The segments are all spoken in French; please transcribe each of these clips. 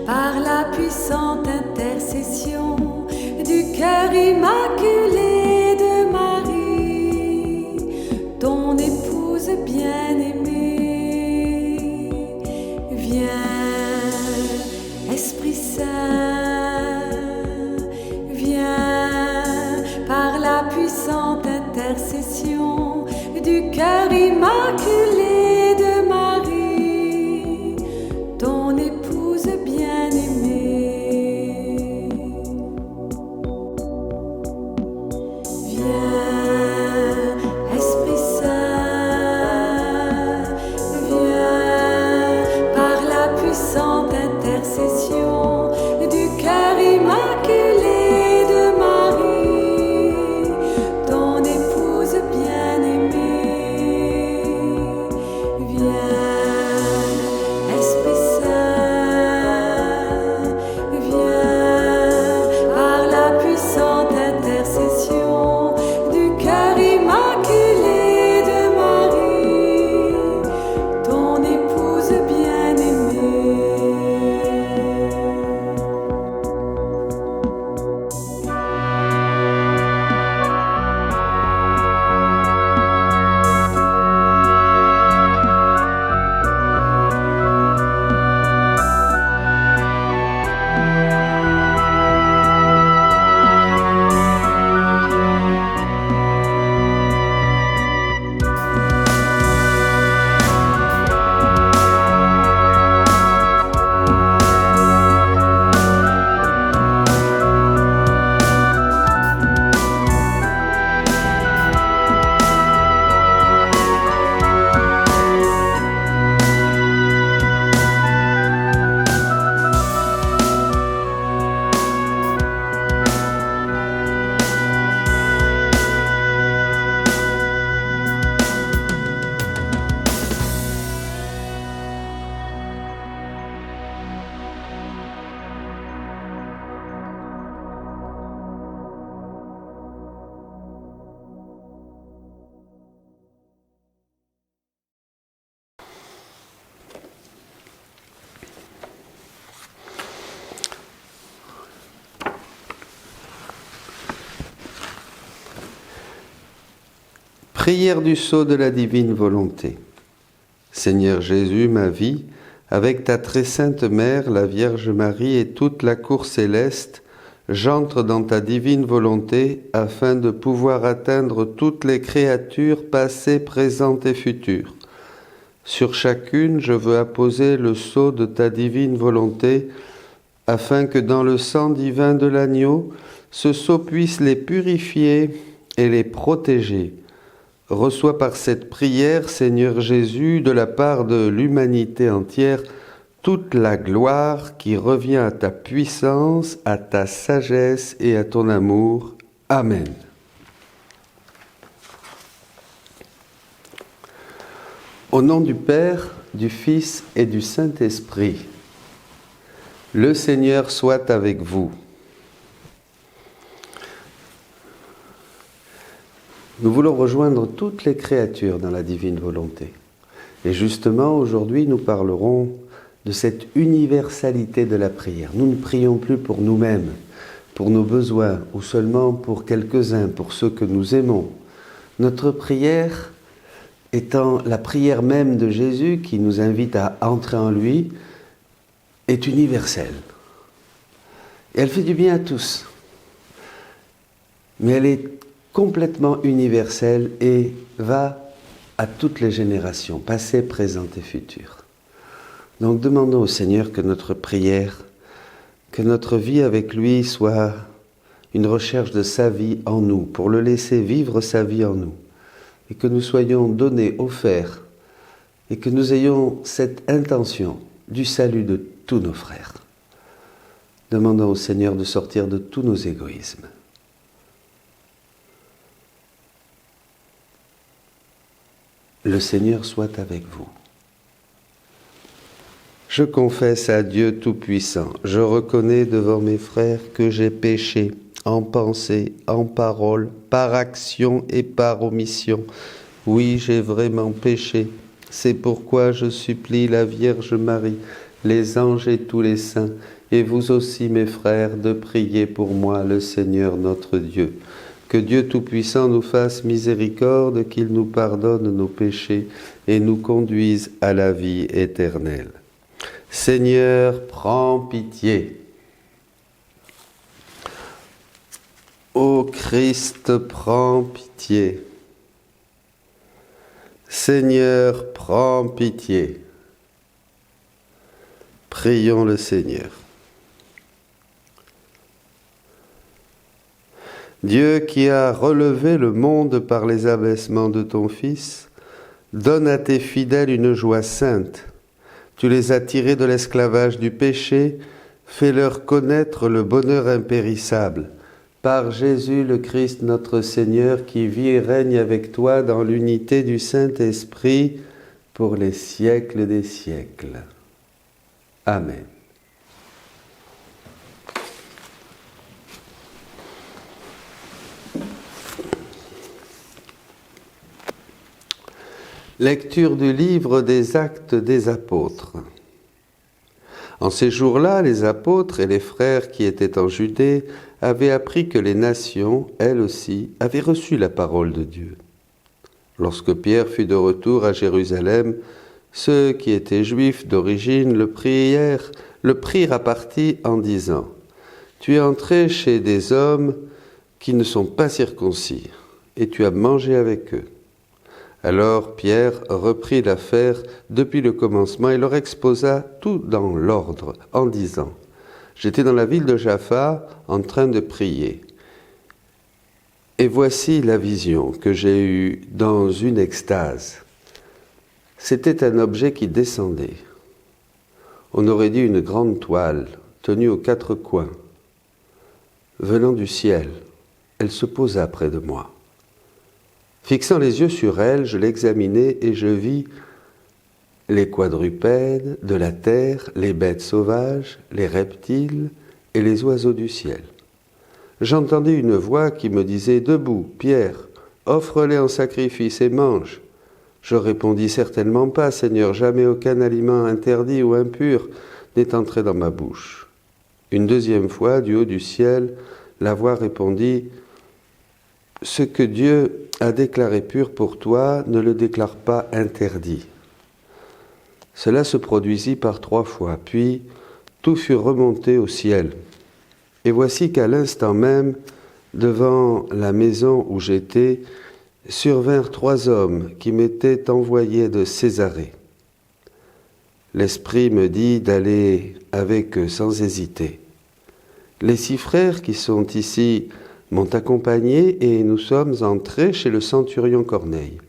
par la puissante intercession du cœur immaculé de Marie, ton épouse bien-aimée. Viens, Esprit Saint, viens par la puissante intercession du cœur immaculé de Marie, ton épouse bien-aimée. Viens, Esprit Saint, viens par la puissante intercession du cœur immaculé de Marie, ton épouse bien-aimée. Viens, Esprit Saint, viens par la puissante intercession du cœur immaculé de Marie, ton épouse bien-aimée. Prière du sceau de la divine volonté. Seigneur Jésus, ma vie, avec ta très sainte mère, la Vierge Marie et toute la cour céleste, j'entre dans ta divine volonté afin de pouvoir atteindre toutes les créatures passées, présentes et futures. Sur chacune, je veux apposer le sceau de ta divine volonté afin que dans le sang divin de l'agneau, ce sceau puisse les purifier et les protéger. Reçois par cette prière, Seigneur Jésus, de la part de l'humanité entière, toute la gloire qui revient à ta puissance, à ta sagesse et à ton amour. Amen. Au nom du Père, du Fils et du Saint-Esprit, le Seigneur soit avec vous. Nous voulons rejoindre toutes les créatures dans la divine volonté. Et justement, aujourd'hui, nous parlerons de cette universalité de la prière. Nous ne prions plus pour nous-mêmes, pour nos besoins, ou seulement pour quelques-uns, pour ceux que nous aimons. Notre prière, étant la prière même de Jésus, qui nous invite à entrer en lui, est universelle. Et elle fait du bien à tous. Mais elle est complètement universelle et va à toutes les générations, passées, présentes et futures. Donc demandons au Seigneur que notre prière, que notre vie avec lui soit une recherche de sa vie en nous, pour le laisser vivre sa vie en nous, et que nous soyons donnés, offerts, et que nous ayons cette intention du salut de tous nos frères. Demandons au Seigneur de sortir de tous nos égoïsmes. Le Seigneur soit avec vous. Je confesse à Dieu Tout-Puissant, je reconnais devant mes frères que j'ai péché en pensée, en parole, par action et par omission. Oui, j'ai vraiment péché. C'est pourquoi je supplie la Vierge Marie, les anges et tous les saints, et vous aussi, mes frères, de prier pour moi le Seigneur notre Dieu. Que Dieu Tout-Puissant nous fasse miséricorde, qu'il nous pardonne nos péchés et nous conduise à la vie éternelle. Seigneur, prends pitié. Ô Christ, prends pitié. Seigneur, prends pitié. Prions le Seigneur. Dieu qui a relevé le monde par les abaissements de ton Fils, donne à tes fidèles une joie sainte. Tu les as tirés de l'esclavage du péché, fais-leur connaître le bonheur impérissable. Par Jésus le Christ notre Seigneur, qui vit et règne avec toi dans l'unité du Saint-Esprit, pour les siècles des siècles. Amen. Lecture du livre des Actes des Apôtres. En ces jours-là, les apôtres et les frères qui étaient en Judée avaient appris que les nations, elles aussi, avaient reçu la parole de Dieu. Lorsque Pierre fut de retour à Jérusalem, ceux qui étaient juifs d'origine le prirent à partie en disant « Tu es entré chez des hommes qui ne sont pas circoncis, et tu as mangé avec eux. » Alors Pierre reprit l'affaire depuis le commencement et leur exposa tout dans l'ordre, en disant « J'étais dans la ville de Jaffa en train de prier. Et voici la vision que j'ai eue dans une extase. C'était un objet qui descendait. On aurait dit une grande toile tenue aux quatre coins. Venant du ciel, elle se posa près de moi. Fixant les yeux sur elle, je l'examinai et je vis les quadrupèdes de la terre, les bêtes sauvages, les reptiles et les oiseaux du ciel. J'entendis une voix qui me disait « Debout, Pierre, offre-les en sacrifice et mange. » Je répondis « Certainement pas, Seigneur, jamais aucun aliment interdit ou impur n'est entré dans ma bouche. » Une deuxième fois, du haut du ciel, la voix répondit « Ce que Dieu a déclaré pur pour toi, ne le déclare pas interdit. » Cela se produisit par 3 fois, puis tout fut remonté au ciel. Et voici qu'à l'instant même, devant la maison où j'étais, survinrent 3 hommes qui m'étaient envoyés de Césarée. L'Esprit me dit d'aller avec eux sans hésiter. Les 6 frères qui sont ici m'ont accompagné et nous sommes entrés chez le centurion Corneille.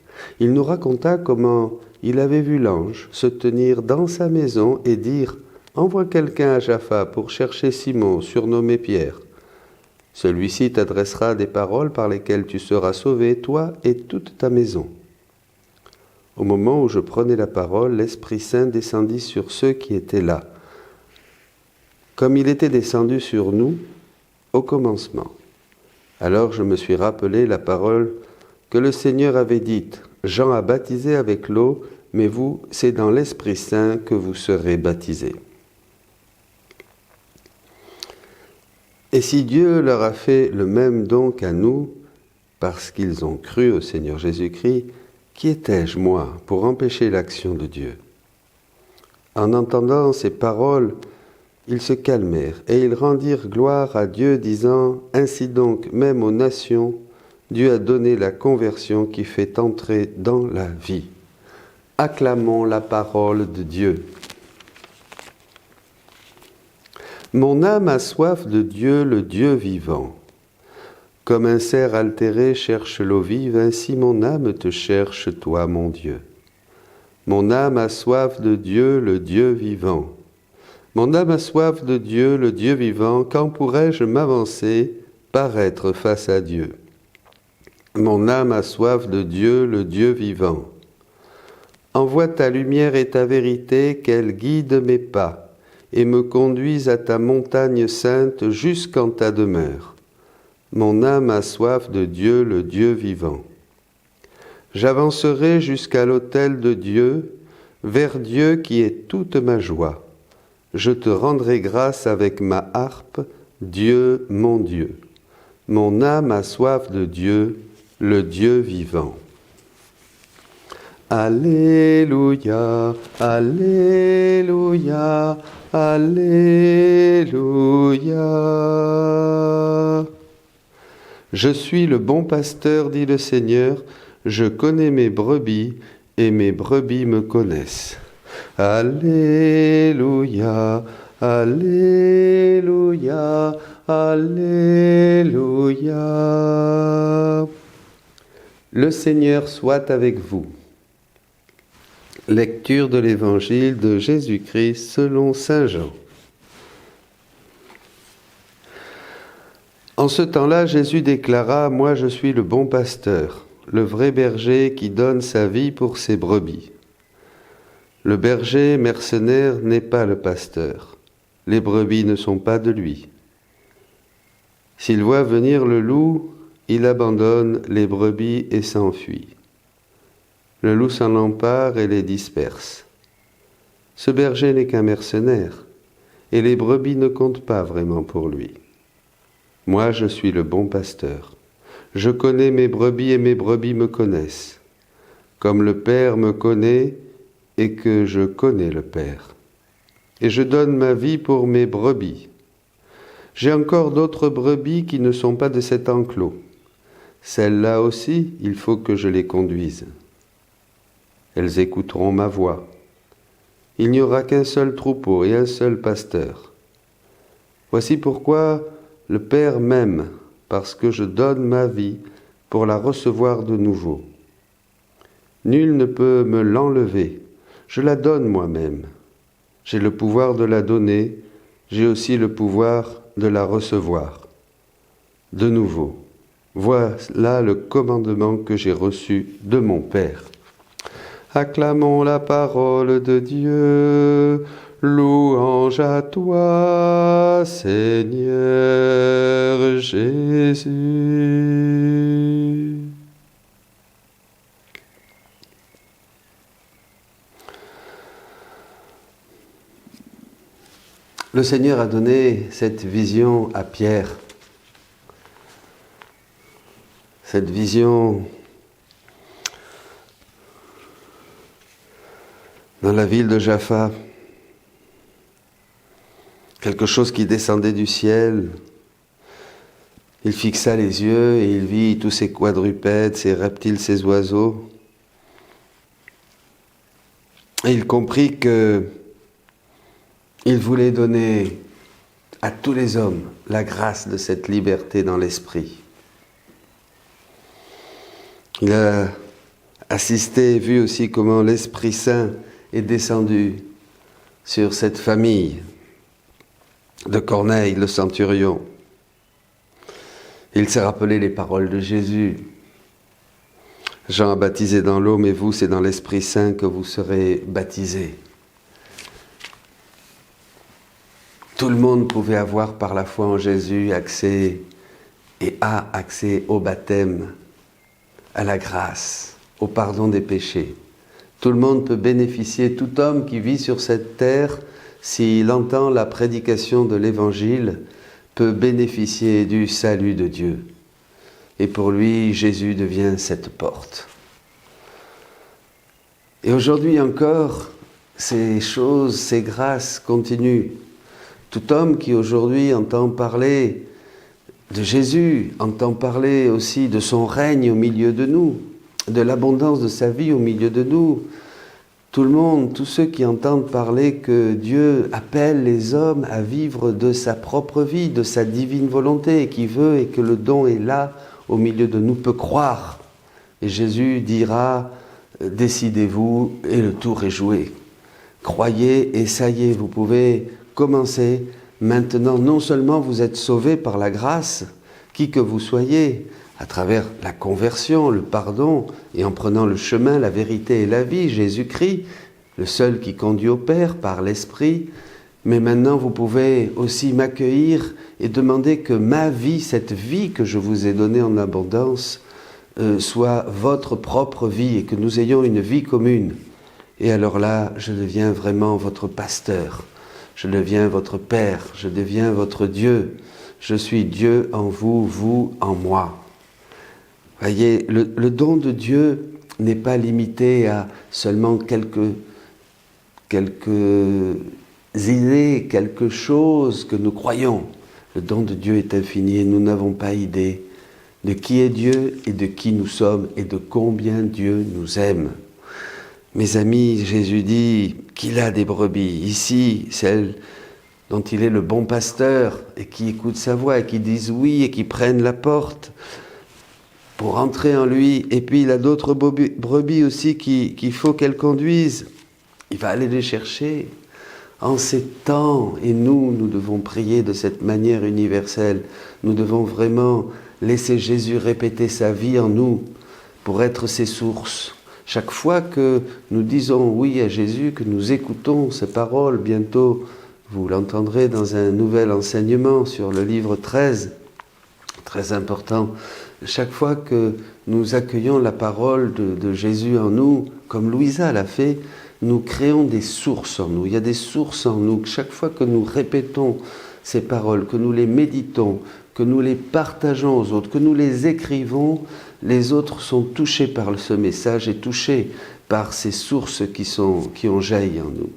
Il nous raconta comment il avait vu l'ange se tenir dans sa maison et dire « Envoie quelqu'un à Jaffa pour chercher Simon, surnommé Pierre. Celui-ci t'adressera des paroles par lesquelles tu seras sauvé, toi et toute ta maison. » Au moment où je prenais la parole, l'Esprit Saint descendit sur ceux qui étaient là, comme il était descendu sur nous au commencement. Alors je me suis rappelé la parole que le Seigneur avait dite « Jean a baptisé avec l'eau, mais vous, c'est dans l'Esprit Saint que vous serez baptisés. » Et si Dieu leur a fait le même don qu'à nous, parce qu'ils ont cru au Seigneur Jésus-Christ, qui étais-je, moi, pour empêcher l'action de Dieu ? En entendant ces paroles, ils se calmèrent et ils rendirent gloire à Dieu, disant « Ainsi donc, même aux nations, Dieu a donné la conversion qui fait entrer dans la vie. » Acclamons la parole de Dieu. Mon âme a soif de Dieu, le Dieu vivant. Comme un cerf altéré cherche l'eau vive, ainsi mon âme te cherche, toi, mon Dieu. Mon âme a soif de Dieu, le Dieu vivant. Mon âme a soif de Dieu, le Dieu vivant. Quand pourrais-je m'avancer, paraître face à Dieu? Mon âme a soif de Dieu, le Dieu vivant. Envoie ta lumière et ta vérité, qu'elles guident mes pas, et me conduisent à ta montagne sainte jusqu'en ta demeure. Mon âme a soif de Dieu, le Dieu vivant. J'avancerai jusqu'à l'autel de Dieu, vers Dieu qui est toute ma joie. je te rendrai grâce avec ma harpe, Dieu mon Dieu. Mon âme a soif de Dieu, le Dieu vivant. Alléluia, Alléluia, Alléluia. Je suis le bon pasteur, dit le Seigneur, je connais mes brebis et mes brebis me connaissent. Alléluia, Alléluia, Alléluia. Le Seigneur soit avec vous. Lecture de l'Évangile de Jésus-Christ selon saint Jean. En ce temps-là, Jésus déclara « Moi je suis le bon pasteur, le vrai berger qui donne sa vie pour ses brebis. Le berger mercenaire n'est pas le pasteur. Les brebis ne sont pas de lui. S'il voit venir le loup, il abandonne les brebis et s'enfuit. Le loup s'en empare et les disperse. Ce berger n'est qu'un mercenaire, et les brebis ne comptent pas vraiment pour lui. Moi, je suis le bon pasteur. Je connais mes brebis et mes brebis me connaissent, comme le Père me connaît et que je connais le Père. Et je donne ma vie pour mes brebis. J'ai encore d'autres brebis qui ne sont pas de cet enclos. Celles-là aussi, il faut que je les conduise. Elles écouteront ma voix. Il n'y aura qu'un seul troupeau et un seul pasteur. Voici pourquoi le Père m'aime, parce que je donne ma vie pour la recevoir de nouveau. Nul ne peut me l'enlever, je la donne moi-même. J'ai le pouvoir de la donner, j'ai aussi le pouvoir de la recevoir. De nouveau, voilà le commandement que j'ai reçu de mon Père. Acclamons la parole de Dieu, louange à toi, Seigneur Jésus. Le Seigneur a donné cette vision à Pierre, cette vision dans la ville de Jaffa, quelque chose qui descendait du ciel. Il fixa les yeux et il vit tous ces quadrupèdes, ces reptiles, ces oiseaux. Et il comprit que il voulait donner à tous les hommes la grâce de cette liberté dans l'esprit. Il a assisté et vu aussi comment l'Esprit Saint est descendu sur cette famille de Corneille, le centurion. Il s'est rappelé les paroles de Jésus. Jean a baptisé dans l'eau, mais vous, c'est dans l'Esprit Saint que vous serez baptisés. Tout le monde pouvait avoir par la foi en Jésus accès et a accès au baptême, à la grâce, au pardon des péchés. Tout le monde peut bénéficier, tout homme qui vit sur cette terre, s'il entend la prédication de l'Évangile, peut bénéficier du salut de Dieu. Et pour lui, Jésus devient cette porte. Et aujourd'hui encore, ces choses, ces grâces continuent. Tout homme qui aujourd'hui entend parler de Jésus, entend parler aussi de son règne au milieu de nous, de l'abondance de sa vie au milieu de nous. Tout le monde, tous ceux qui entendent parler que Dieu appelle les hommes à vivre de sa propre vie, de sa divine volonté, et qui veut et que le don est là au milieu de nous, peut croire. Et Jésus dira, décidez-vous et le tour est joué. Croyez et ça y est, vous pouvez commencer maintenant. Non seulement vous êtes sauvés par la grâce, qui que vous soyez, à travers la conversion, le pardon, et en prenant le chemin, la vérité et la vie, Jésus-Christ, le seul qui conduit au Père par l'Esprit. Mais maintenant, vous pouvez aussi m'accueillir et demander que ma vie, cette vie que je vous ai donnée en abondance, soit votre propre vie et que nous ayons une vie commune. Et alors là, je deviens vraiment votre pasteur. Je deviens votre Père, je deviens votre Dieu. Je suis Dieu en vous, vous en moi. Voyez, le don de Dieu n'est pas limité à seulement quelques idées, quelque chose que nous croyons. Le don de Dieu est infini et nous n'avons pas idée de qui est Dieu et de qui nous sommes et de combien Dieu nous aime. Mes amis, Jésus dit qu'il a des brebis. Ici, celles dont il est le bon pasteur et qui écoutent sa voix et qui disent oui et qui prennent la porte pour entrer en lui. Et puis il a d'autres brebis aussi qu'il faut qu'elles conduisent. Il va aller les chercher en ces temps. Et nous devons prier de cette manière universelle. Nous devons vraiment laisser Jésus répéter sa vie en nous pour être ses sources. Chaque fois que nous disons oui à Jésus, que nous écoutons ses paroles, bientôt vous l'entendrez dans un nouvel enseignement sur le livre 13, très important. Chaque fois que nous accueillons la parole de Jésus en nous, comme Louisa l'a fait, nous créons des sources en nous. Il y a des sources en nous. Chaque fois que nous répétons ces paroles, que nous les méditons, que nous les partageons aux autres, que nous les écrivons, les autres sont touchés par ce message et touchés par ces sources qui ont jailli en nous.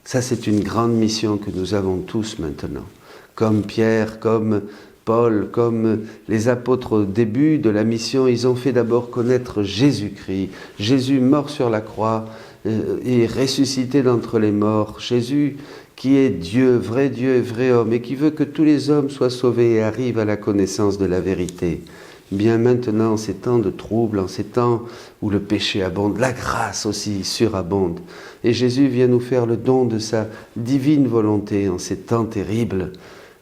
Ça, c'est une grande mission que nous avons tous maintenant. Comme Pierre, comme Paul, comme les apôtres au début de la mission, ils ont fait d'abord connaître Jésus-Christ. Jésus mort sur la croix et ressuscité d'entre les morts. Jésus qui est Dieu et vrai homme, et qui veut que tous les hommes soient sauvés et arrivent à la connaissance de la vérité. Bien maintenant, en ces temps de troubles, en ces temps où le péché abonde, la grâce aussi surabonde. Et Jésus vient nous faire le don de sa divine volonté en ces temps terribles,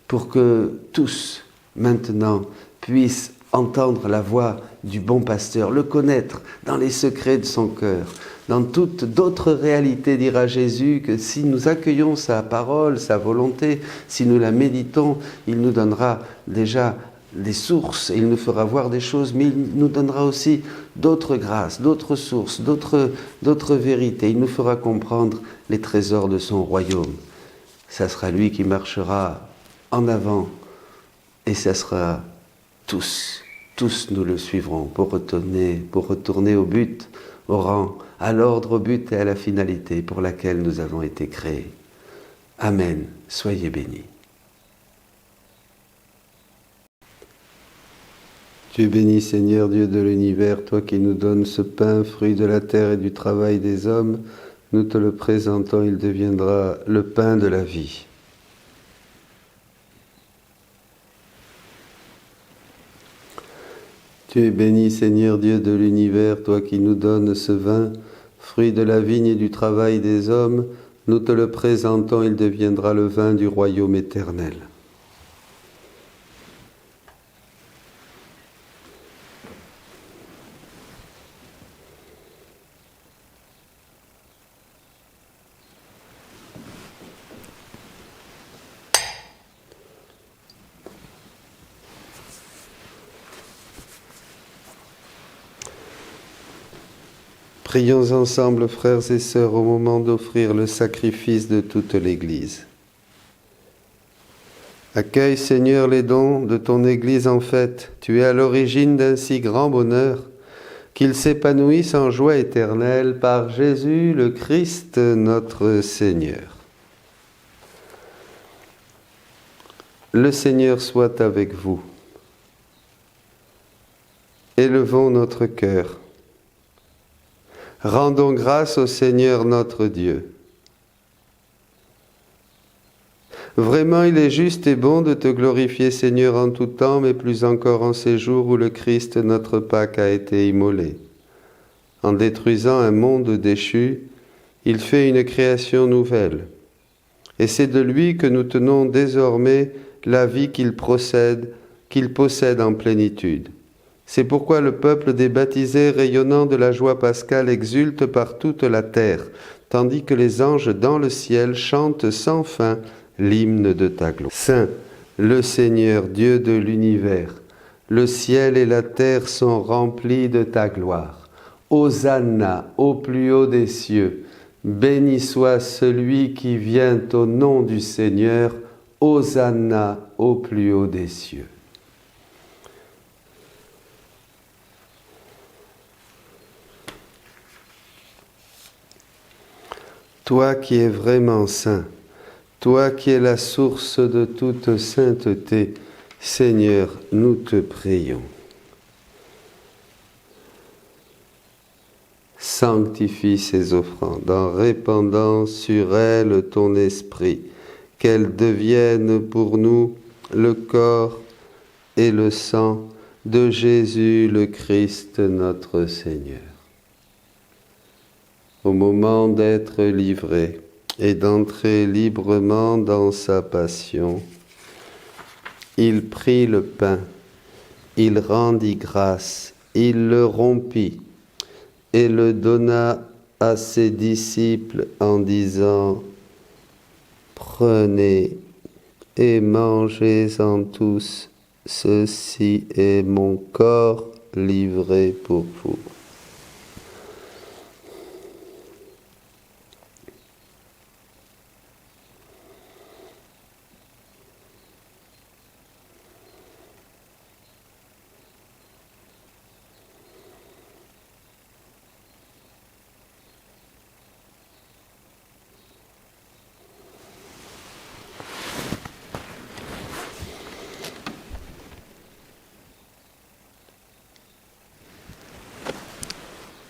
pour que tous, maintenant, puissent entendre la voix du bon pasteur, le connaître dans les secrets de son cœur. Dans toutes d'autres réalités, dira Jésus, que si nous accueillons sa parole, sa volonté, si nous la méditons, il nous donnera déjà des sources, et il nous fera voir des choses, mais il nous donnera aussi d'autres grâces, d'autres sources, d'autres vérités. Il nous fera comprendre les trésors de son royaume. Ça sera lui qui marchera en avant, et ça sera tous nous le suivrons pour retourner au but, au rang, à l'ordre, au but et à la finalité pour laquelle nous avons été créés. Amen. Soyez bénis. Tu es béni, Seigneur, Dieu de l'univers, toi qui nous donnes ce pain, fruit de la terre et du travail des hommes. Nous te le présentons, il deviendra le pain de la vie. Tu es béni, Seigneur, Dieu de l'univers, toi qui nous donnes ce vin, fruit de la vigne et du travail des hommes. Nous te le présentons, il deviendra le vin du royaume éternel. Prions ensemble, frères et sœurs, au moment d'offrir le sacrifice de toute l'Église. Accueille, Seigneur, les dons de ton Église en fête. Tu es à l'origine d'un si grand bonheur, qu'il s'épanouisse en joie éternelle par Jésus le Christ, notre Seigneur. Le Seigneur soit avec vous. Élevons notre cœur. Rendons grâce au Seigneur notre Dieu. Vraiment, il est juste et bon de te glorifier, Seigneur, en tout temps, mais plus encore en ces jours où le Christ, notre Pâque, a été immolé. En détruisant un monde déchu, il fait une création nouvelle. Et c'est de lui que nous tenons désormais la vie qu'il possède en plénitude. C'est pourquoi le peuple des baptisés, rayonnant de la joie pascale, exulte par toute la terre, tandis que les anges dans le ciel chantent sans fin l'hymne de ta gloire. Saint, le Seigneur, Dieu de l'univers, le ciel et la terre sont remplis de ta gloire. Hosanna au plus haut des cieux. Béni soit celui qui vient au nom du Seigneur, Hosanna au plus haut des cieux. Toi qui es vraiment saint, toi qui es la source de toute sainteté, Seigneur, nous te prions. Sanctifie ces offrandes en répandant sur elles ton esprit, qu'elles deviennent pour nous le corps et le sang de Jésus le Christ notre Seigneur. Au moment d'être livré et d'entrer librement dans sa passion, il prit le pain, il rendit grâce, il le rompit et le donna à ses disciples en disant « Prenez et mangez-en tous, ceci est mon corps livré pour vous. »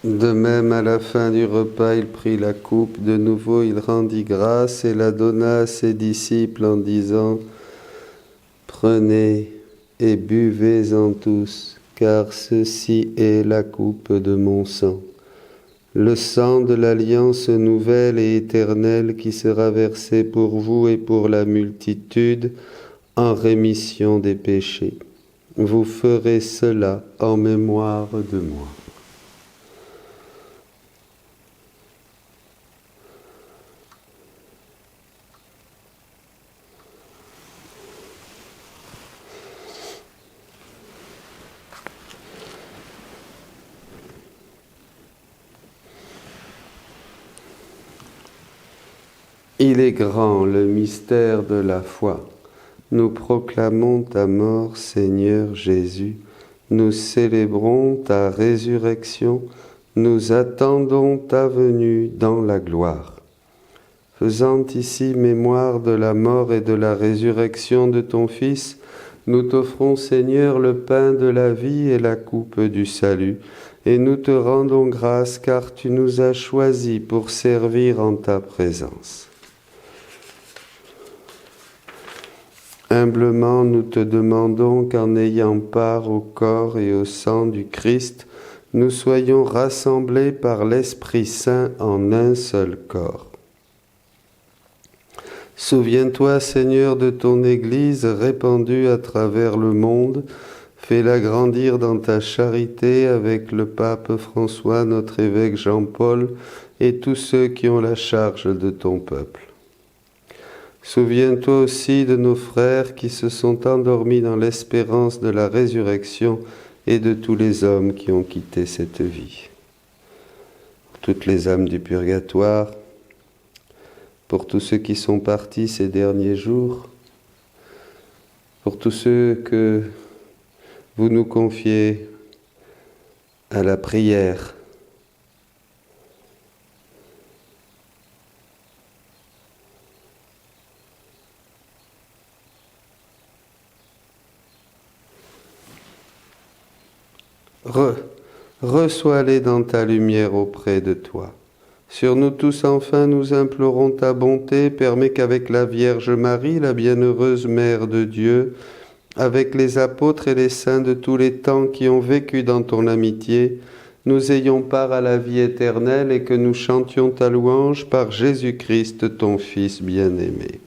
De même, à la fin du repas, il prit la coupe. De nouveau, il rendit grâce et la donna à ses disciples en disant « Prenez et buvez-en tous, car ceci est la coupe de mon sang, le sang de l'alliance nouvelle et éternelle qui sera versé pour vous et pour la multitude en rémission des péchés. Vous ferez cela en mémoire de moi. » Il est grand le mystère de la foi. Nous proclamons ta mort, Seigneur Jésus. Nous célébrons ta résurrection. Nous attendons ta venue dans la gloire. Faisant ici mémoire de la mort et de la résurrection de ton Fils, nous t'offrons, Seigneur, le pain de la vie et la coupe du salut, et nous te rendons grâce car tu nous as choisis pour servir en ta présence. Humblement, nous te demandons qu'en ayant part au corps et au sang du Christ, nous soyons rassemblés par l'Esprit Saint en un seul corps. Souviens-toi, Seigneur, de ton Église répandue à travers le monde. Fais-la grandir dans ta charité avec le pape François, notre évêque Jean-Paul et tous ceux qui ont la charge de ton peuple. Souviens-toi aussi de nos frères qui se sont endormis dans l'espérance de la résurrection et de tous les hommes qui ont quitté cette vie. Toutes les âmes du purgatoire, pour tous ceux qui sont partis ces derniers jours, pour tous ceux que vous nous confiez à la prière. Reçois-les dans ta lumière auprès de toi. Sur nous tous enfin, nous implorons ta bonté. Permets qu'avec la Vierge Marie, la bienheureuse Mère de Dieu, avec les apôtres et les saints de tous les temps qui ont vécu dans ton amitié, nous ayons part à la vie éternelle et que nous chantions ta louange par Jésus-Christ, ton Fils bien-aimé.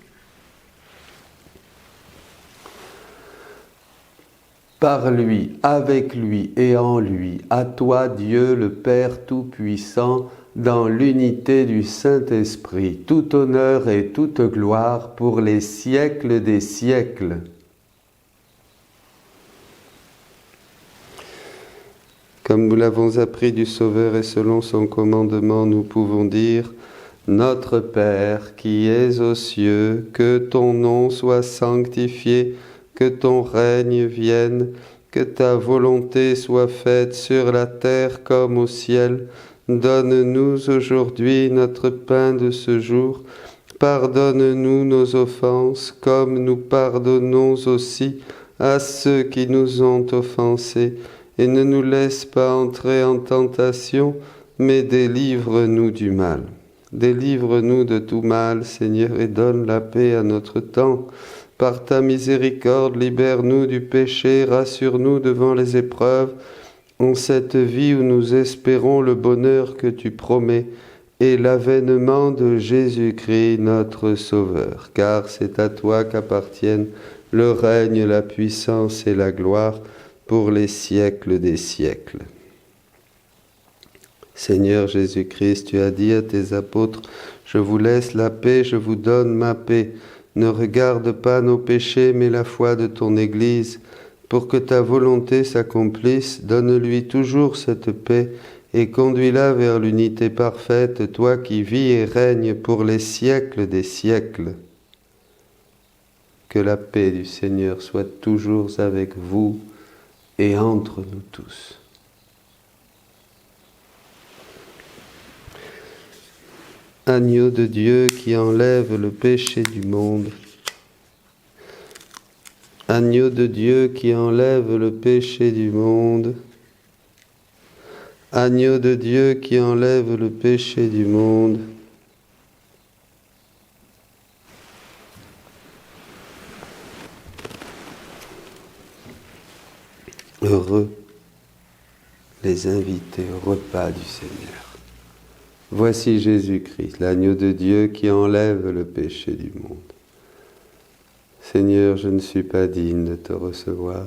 Par lui, avec lui et en lui, à toi Dieu le Père Tout-Puissant, dans l'unité du Saint-Esprit, tout honneur et toute gloire pour les siècles des siècles. Comme nous l'avons appris du Sauveur et selon son commandement, nous pouvons dire Notre Père qui es aux cieux, que ton nom soit sanctifié, que ton règne vienne, que ta volonté soit faite sur la terre comme au ciel. Donne-nous aujourd'hui notre pain de ce jour. Pardonne-nous nos offenses, comme nous pardonnons aussi à ceux qui nous ont offensés. Et ne nous laisse pas entrer en tentation, mais délivre-nous du mal. Délivre-nous de tout mal, Seigneur, et donne la paix à notre temps. Par ta miséricorde, libère-nous du péché, rassure-nous devant les épreuves, en cette vie où nous espérons le bonheur que tu promets et l'avènement de Jésus-Christ, notre Sauveur. Car c'est à toi qu'appartiennent le règne, la puissance et la gloire pour les siècles des siècles. Seigneur Jésus-Christ, tu as dit à tes apôtres, « Je vous laisse la paix, je vous donne ma paix. Ne regarde pas nos péchés, mais la foi de ton Église. Pour que ta volonté s'accomplisse, donne-lui toujours cette paix et conduis-la vers l'unité parfaite, toi qui vis et règnes pour les siècles des siècles. » Que la paix du Seigneur soit toujours avec vous et entre nous tous. Agneau de Dieu qui enlève le péché du monde. Agneau de Dieu qui enlève le péché du monde. Agneau de Dieu qui enlève le péché du monde. Heureux les invités au repas du Seigneur. Voici Jésus-Christ, l'agneau de Dieu qui enlève le péché du monde. Seigneur, je ne suis pas digne de te recevoir,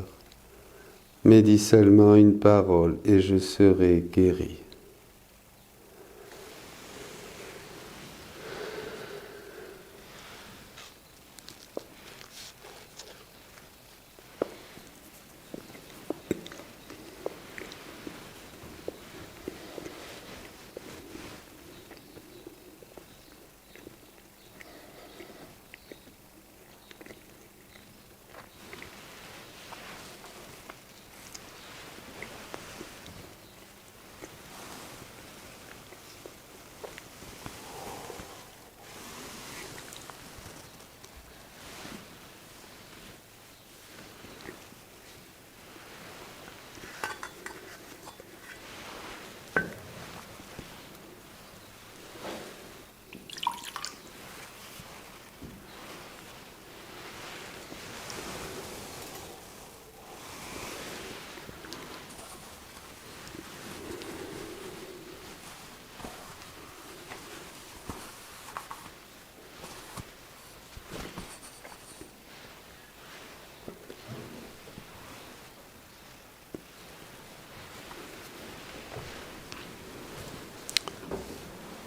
mais dis seulement une parole et je serai guéri.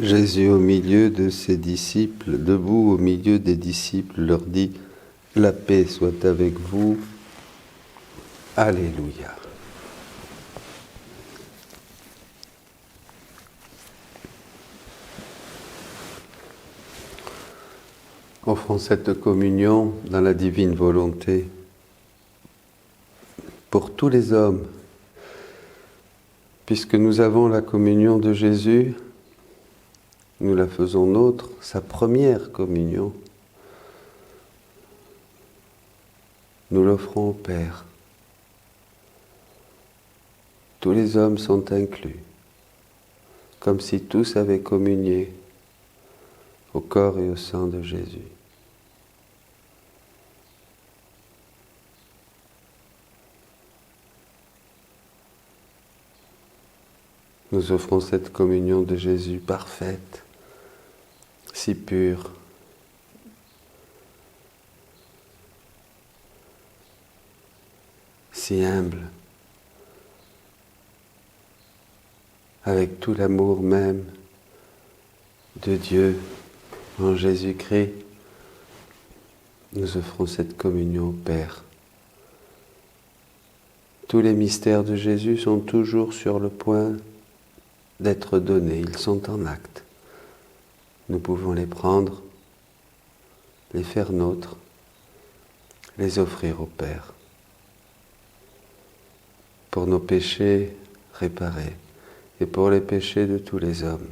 Jésus, au milieu de ses disciples, debout au milieu des disciples, leur dit « La paix soit avec vous. Alléluia. » Offrons cette communion dans la divine volonté pour tous les hommes, puisque nous avons la communion de Jésus. Nous la faisons nôtre, sa première communion. Nous l'offrons au Père. Tous les hommes sont inclus, comme si tous avaient communié au corps et au sang de Jésus. Nous offrons cette communion de Jésus parfaite, si pure, si humble, avec tout l'amour même de Dieu en Jésus-Christ. Nous offrons cette communion au Père. Tous les mystères de Jésus sont toujours sur le point d'être donnés, ils sont en acte. nous pouvons les prendre, les faire nôtres, les offrir au Père. Pour nos péchés réparés et pour les péchés de tous les hommes.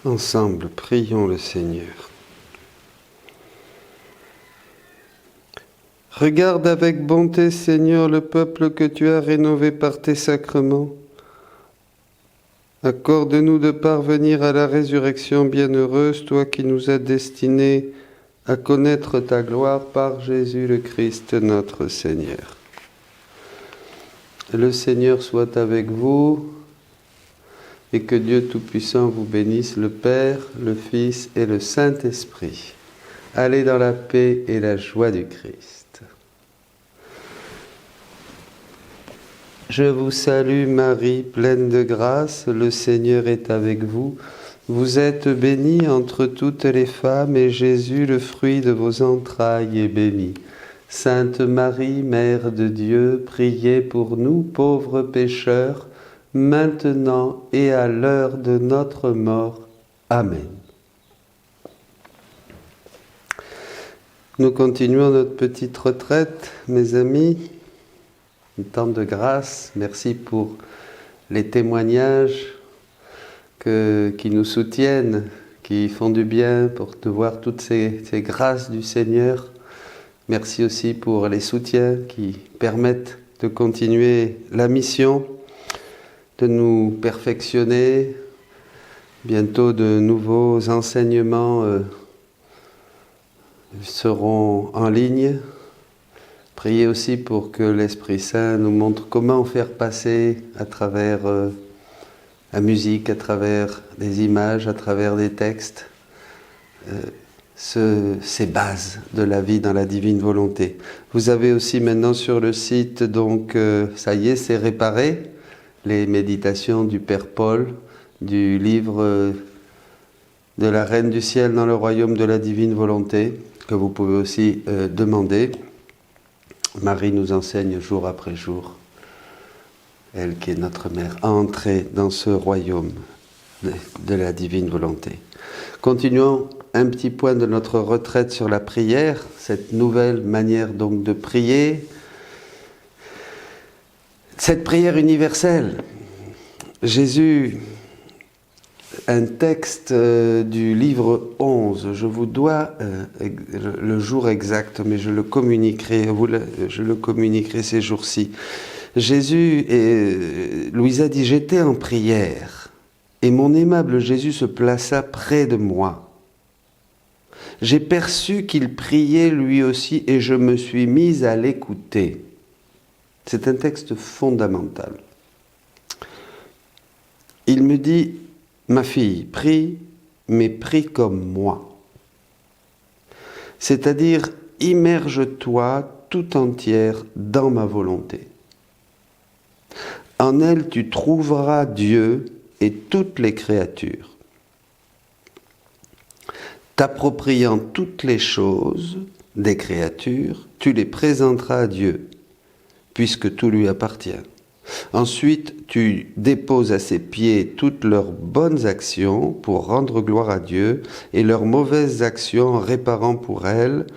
Ensemble, prions le Seigneur. Regarde avec bonté, Seigneur, le peuple que tu as rénové par tes sacrements. Accorde-nous de parvenir à la résurrection bienheureuse, toi qui nous as destinés à connaître ta gloire par Jésus le Christ, notre Seigneur. Le Seigneur soit avec vous. Et que Dieu Tout-Puissant vous bénisse, le Père, le Fils et le Saint-Esprit. Allez dans la paix et la joie du Christ. Je vous salue Marie, pleine de grâce, le Seigneur est avec vous. Vous êtes bénie entre toutes les femmes et Jésus, le fruit de vos entrailles, est béni. Sainte Marie, Mère de Dieu, priez pour nous pauvres pécheurs, maintenant et à l'heure de notre mort. Amen. Nous continuons notre petite retraite, mes amis. Un temps de grâce. Merci pour les témoignages qui nous soutiennent, qui font du bien, pour de voir toutes ces grâces du Seigneur. Merci aussi pour les soutiens qui permettent de continuer la mission, de nous perfectionner. Bientôt de nouveaux enseignements seront en ligne. Priez aussi pour que l'Esprit Saint nous montre comment faire passer à travers la musique, à travers des images, à travers des textes, ces bases de la vie dans la divine volonté. Vous avez aussi maintenant sur le site, donc ça y est, c'est réparé, les méditations du Père Paul, du livre de la Reine du Ciel dans le royaume de la divine volonté, que vous pouvez aussi demander. Marie nous enseigne jour après jour, elle qui est notre mère, à entrer dans ce royaume de la divine volonté. Continuons un petit point de notre retraite sur la prière, cette nouvelle manière donc de prier, cette prière universelle. Jésus, un texte du livre 11, je vous dois le jour exact, mais je le communiquerai ces jours-ci. Jésus, Louisa dit, j'étais en prière, et mon aimable Jésus se plaça près de moi. J'ai perçu qu'il priait lui aussi et je me suis mise à l'écouter. C'est un texte fondamental. Il me dit, ma fille, prie, mais prie comme moi. C'est-à-dire, immerge-toi tout entière dans ma volonté. En elle, tu trouveras Dieu et toutes les créatures. T'appropriant toutes les choses des créatures, tu les présenteras à Dieu, puisque tout lui appartient. Ensuite, tu déposes à ses pieds toutes leurs bonnes actions pour rendre gloire à Dieu et leurs mauvaises actions en réparant pour elles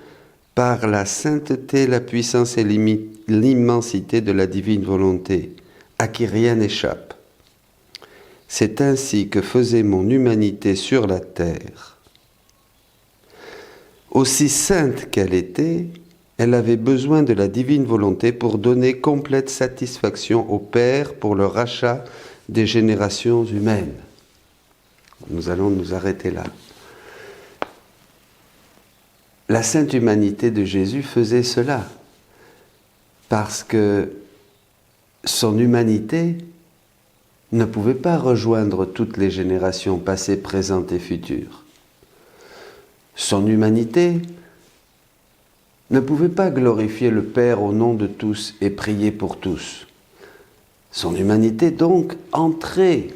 par la sainteté, la puissance et l'immensité de la divine volonté, à qui rien n'échappe. C'est ainsi que faisait mon humanité sur la terre. Aussi sainte qu'elle était, elle avait besoin de la divine volonté pour donner complète satisfaction au Père pour le rachat des générations humaines. Nous allons nous arrêter là. La sainte humanité de Jésus faisait cela, parce que son humanité ne pouvait pas rejoindre toutes les générations passées, présentes et futures. Son humanité ne pouvait pas glorifier le Père au nom de tous et prier pour tous. Son humanité donc entrait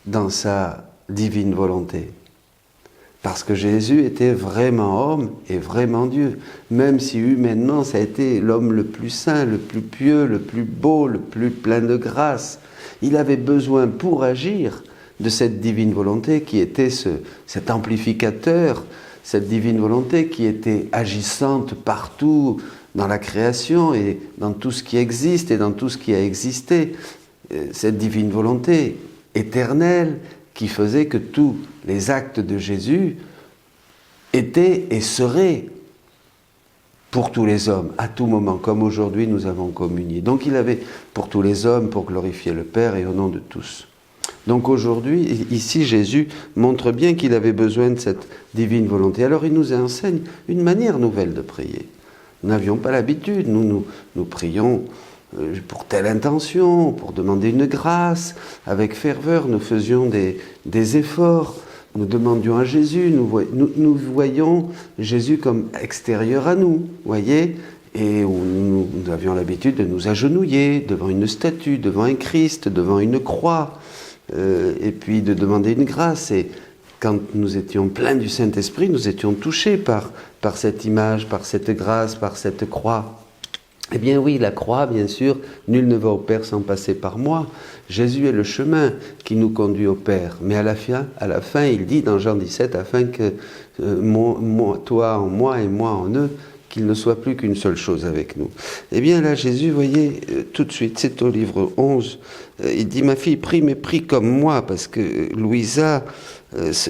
dans sa divine volonté. Parce que Jésus était vraiment homme et vraiment Dieu. Même si humainement ça a été l'homme le plus saint, le plus pieux, le plus beau, le plus plein de grâce. Il avait besoin pour agir de cette divine volonté qui était cet amplificateur, cette divine volonté qui était agissante partout dans la création et dans tout ce qui existe et dans tout ce qui a existé. Cette divine volonté éternelle qui faisait que tous les actes de Jésus étaient et seraient pour tous les hommes, à tout moment, comme aujourd'hui nous avons communié. Donc il avait pour tous les hommes, pour glorifier le Père et au nom de tous. Donc aujourd'hui, ici, Jésus montre bien qu'il avait besoin de cette divine volonté. Alors il nous enseigne une manière nouvelle de prier. Nous n'avions pas l'habitude, nous prions pour telle intention, pour demander une grâce, avec ferveur, nous faisions des efforts, nous demandions à Jésus, nous voyons Jésus comme extérieur à nous, voyez, et nous avions l'habitude de nous agenouiller devant une statue, devant un Christ, devant une croix, et puis de demander une grâce. Et quand nous étions pleins du Saint-Esprit, nous étions touchés par cette image, par cette grâce, par cette croix. Eh bien oui, la croix, bien sûr, nul ne va au Père sans passer par moi. Jésus est le chemin qui nous conduit au Père. Mais à la fin, il dit dans Jean 17, afin que toi en moi et moi en eux, qu'il ne soit plus qu'une seule chose avec nous. Eh bien là, Jésus, voyez, tout de suite, c'est au livre 11, il dit, ma fille, prie, mais prie comme moi, parce que Louisa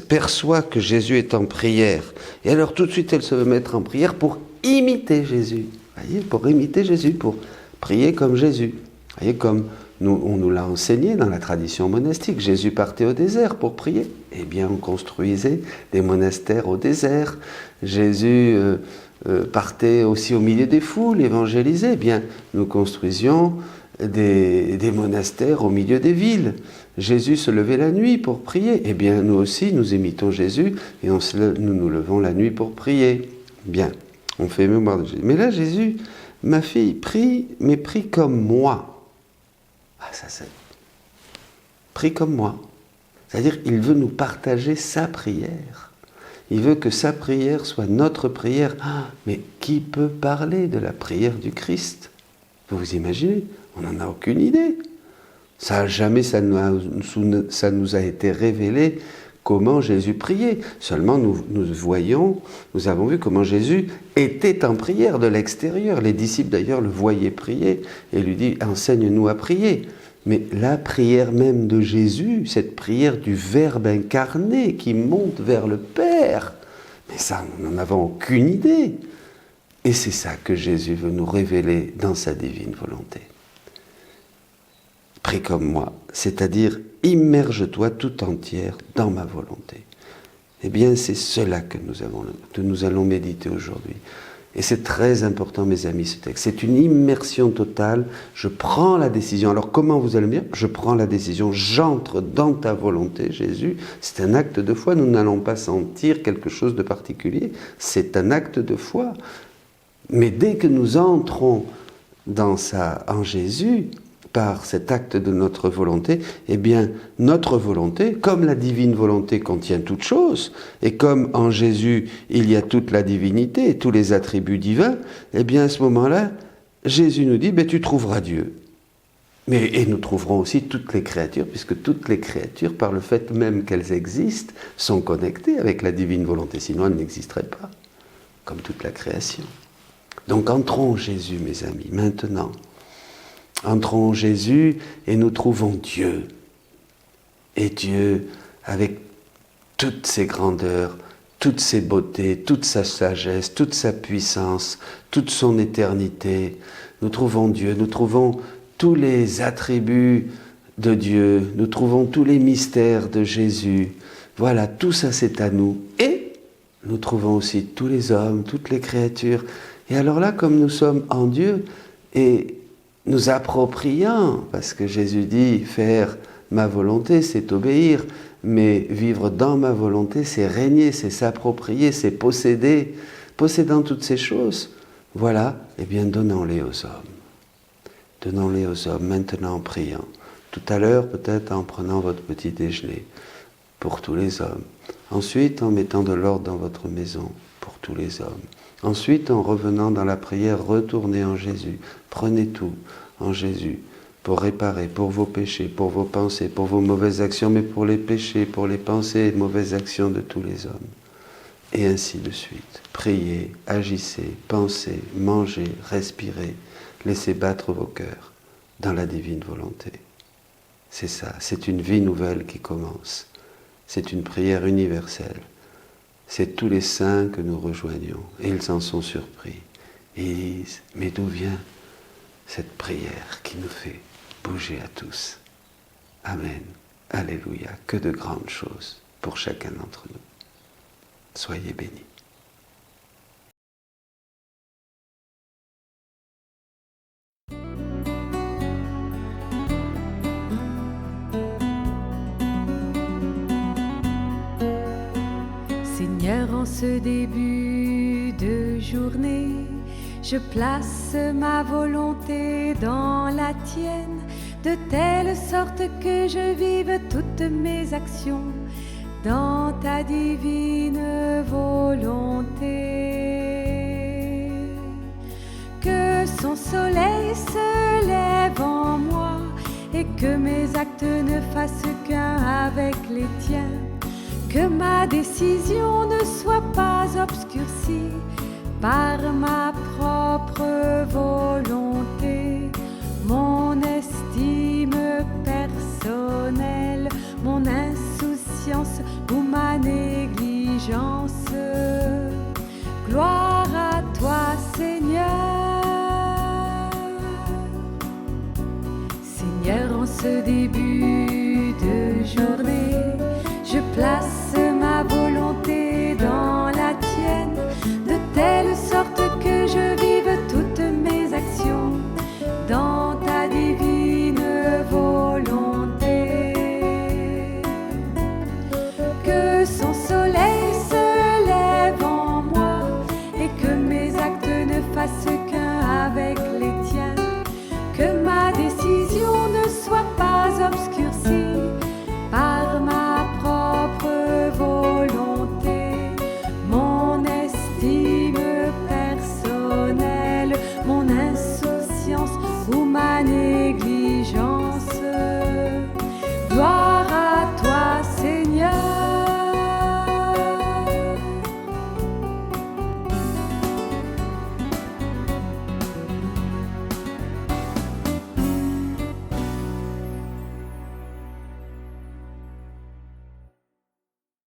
perçoit que Jésus est en prière. Et alors tout de suite, elle se veut mettre en prière pour imiter Jésus. Voyez, pour imiter Jésus, pour prier comme Jésus. Voyez, comme on nous l'a enseigné dans la tradition monastique. Jésus partait au désert pour prier. Eh bien, on construisait des monastères au désert. Jésus partait aussi au milieu des foules, évangélisait. Eh bien, nous construisions des monastères au milieu des villes. Jésus se levait la nuit pour prier. Eh bien, nous aussi, nous imitons Jésus et nous nous levons la nuit pour prier. Bien. On fait mémoire de Jésus. Mais là, Jésus, ma fille, prie, mais prie comme moi. Ah, ça c'est... Prie comme moi. C'est-à-dire, il veut nous partager sa prière. Il veut que sa prière soit notre prière. Ah, mais qui peut parler de la prière du Christ? Vous vous imaginez? On n'en a aucune idée. Ça nous a été révélé comment Jésus priait. Seulement, nous avons vu comment Jésus était en prière de l'extérieur. Les disciples, d'ailleurs, le voyaient prier et lui disent « Enseigne-nous à prier ». Mais la prière même de Jésus, cette prière du Verbe incarné qui monte vers le Père, mais ça, nous n'en avons aucune idée. Et c'est ça que Jésus veut nous révéler dans sa divine volonté. Prie comme moi, c'est-à-dire immerge-toi tout entière dans ma volonté. Eh bien, c'est cela que nous allons méditer aujourd'hui. Et c'est très important, mes amis, ce texte. C'est une immersion totale. Je prends la décision. Alors, comment vous allez me dire ? Je prends la décision. J'entre dans ta volonté, Jésus. C'est un acte de foi. Nous n'allons pas sentir quelque chose de particulier. C'est un acte de foi. Mais dès que nous entrons en Jésus, par cet acte de notre volonté, eh bien, notre volonté, comme la divine volonté contient toutes choses, et comme en Jésus, il y a toute la divinité, tous les attributs divins, eh bien, à ce moment-là, Jésus nous dit, tu trouveras Dieu. Et nous trouverons aussi toutes les créatures, puisque toutes les créatures, par le fait même qu'elles existent, sont connectées avec la divine volonté, sinon elles n'existeraient pas, comme toute la création. Donc, entrons en Jésus, mes amis, maintenant. Entrons en Jésus et nous trouvons Dieu. Et Dieu, avec toutes ses grandeurs, toutes ses beautés, toute sa sagesse, toute sa puissance, toute son éternité, nous trouvons Dieu, nous trouvons tous les attributs de Dieu, nous trouvons tous les mystères de Jésus. Voilà, tout ça c'est à nous. Et nous trouvons aussi tous les hommes, toutes les créatures. Et alors là, comme nous sommes en Dieu, et nous appropriant, parce que Jésus dit faire ma volonté, c'est obéir, mais vivre dans ma volonté, c'est régner, c'est s'approprier, c'est posséder. Possédant toutes ces choses, voilà, eh bien donnons-les aux hommes. Donnons-les aux hommes, maintenant en priant. Tout à l'heure, peut-être en prenant votre petit déjeuner, pour tous les hommes. Ensuite, en mettant de l'ordre dans votre maison, pour tous les hommes. Ensuite, en revenant dans la prière, retournez en Jésus. Prenez tout en Jésus pour réparer, pour vos péchés, pour vos pensées, pour vos mauvaises actions, mais pour les péchés, pour les pensées et mauvaises actions de tous les hommes. Et ainsi de suite. Priez, agissez, pensez, mangez, respirez. Laissez battre vos cœurs dans la divine volonté. C'est ça, c'est une vie nouvelle qui commence. C'est une prière universelle. C'est tous les saints que nous rejoignons, et ils en sont surpris. Et ils disent, mais d'où vient cette prière qui nous fait bouger à tous ? Amen. Alléluia. Que de grandes choses pour chacun d'entre nous. Soyez bénis. Seigneur, en ce début de journée, je place ma volonté dans la tienne, de telle sorte que je vive toutes mes actions dans ta divine volonté. Que son soleil se lève en moi et que mes actes ne fassent qu'un avec les tiens. Que ma décision ne soit pas obscurcie par ma propre volonté, mon estime personnelle, mon insouciance ou ma négligence. Gloire à toi, Seigneur. Seigneur, en ce début de journée, je place